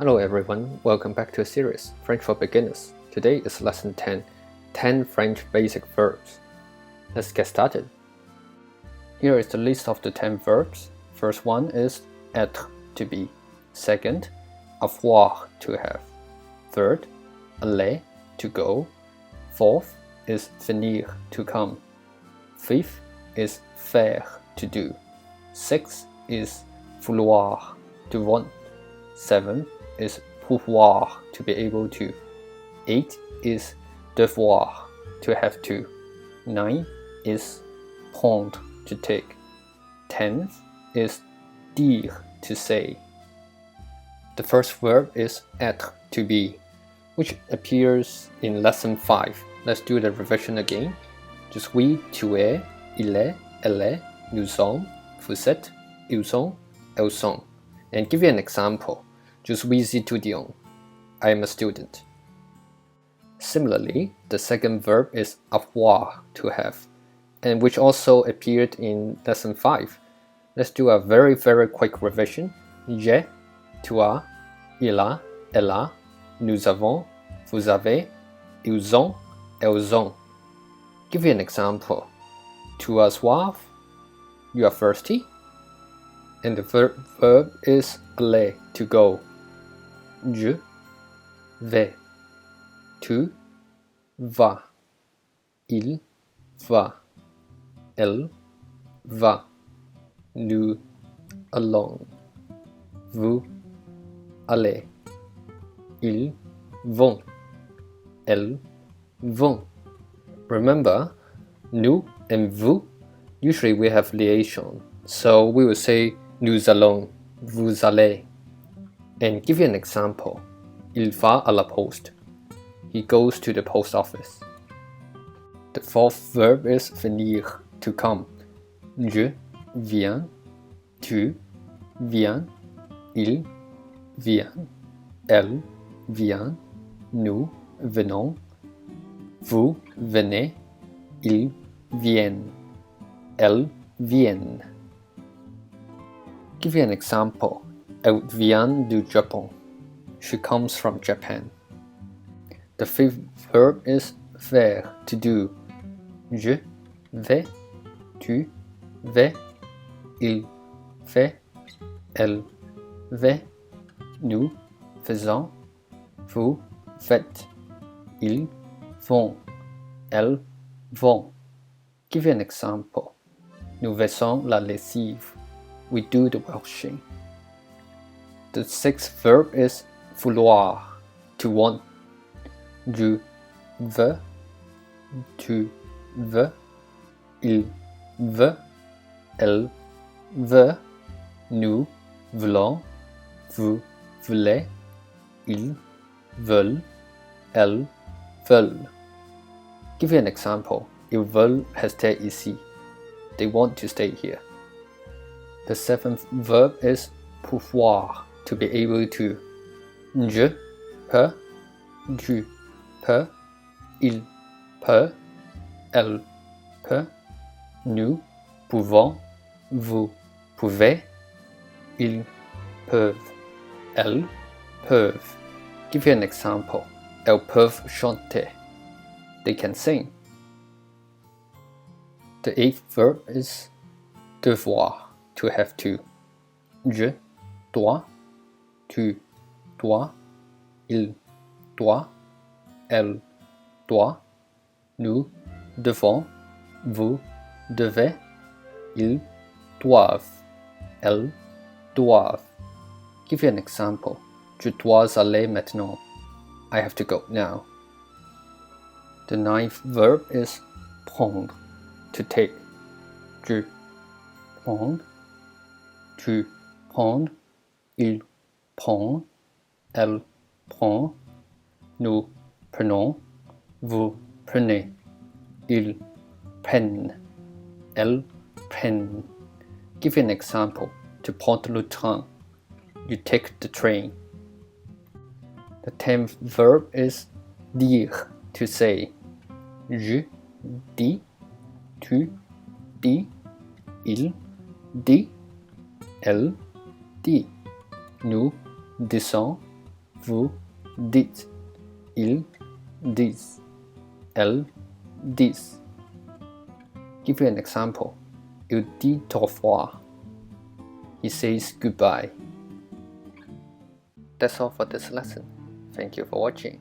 Hello everyone, welcome back to a series, French for Beginners. Today is lesson 10, 10 French basic verbs. Let's get started. Here is the list of the 10 verbs. First one is être, to be. Second, avoir, to have. Third, aller, to go. Fourth is venir, to come. Fifth is faire, to do. Sixth is vouloir, to want. Seventh is pouvoir, to be able to. 8 is devoir, to have to. 9 is prendre, to take. 10 is dire, to say. The first verb is être, to be, which appears in lesson 5. Let's do the revision again. Je suis, tu es, il est, elle est, nous sommes, vous êtes, ils sont, elles sont. And give you an example. Je suis étudiant. I am a student. Similarly, the second verb is avoir, to have, and which also appeared in lesson 5. Let's do a very quick revision. J'ai, tu as, il a, elle a, nous avons, vous avez, ils ont, elles ont. Give you an example. Tu as soif, you are thirsty. And the verb is aller, to go. Je vais, tu vas, il va, elle va, nous allons, vous allez, ils vont, elles vont. Remember, nous and vous, usually we have liaison, so we will say nous allons, vous allez. And give you an example. Il va à la poste. He goes to the post office. The fourth verb is venir, to come. Je viens, tu viens, il vient, elle vient, nous venons, vous venez, ils viennent, elles viennent. Give you an example. Elle vient du Japon. She comes from Japan. The fifth verb is faire, to do. Je vais, tu vais, il fait, elle fait, nous faisons, vous faites, ils font, elles vont. Give you an example. Nous faisons la lessive. We do the washing. The sixth verb is vouloir, to want. Je veux, tu veux, il veut, elle veut, nous voulons, vous voulez, ils veulent, elles veulent. Give you an example. Ils veulent rester ici. They want to stay here. The seventh verb is pouvoir, to be able to. Je peux, tu peux, il peut, elle peut, nous pouvons, vous pouvez, ils peuvent, elles peuvent. Give you an example. Elles peuvent chanter. They can sing. The eighth verb is devoir, to have to. Je dois, tu dois, il doit, elle doit, nous devons, vous devez, ils doivent, elles doivent. Give you an example. Je dois aller maintenant. I have to go now. The ninth verb is prendre, to take. Je prends, tu prends, il prend, elle prend, nous prenons, vous prenez, ils prennent, elles prennent. Give you an example. To prendre le train. You take the train. The 10th verb is dire, to say. Je dis, tu dis, il dit, elle dit, nous disons, vous dites, ils disent, elles disent. Give you an example. Il dit au revoir. He says goodbye. That's all for this lesson. Thank you for watching.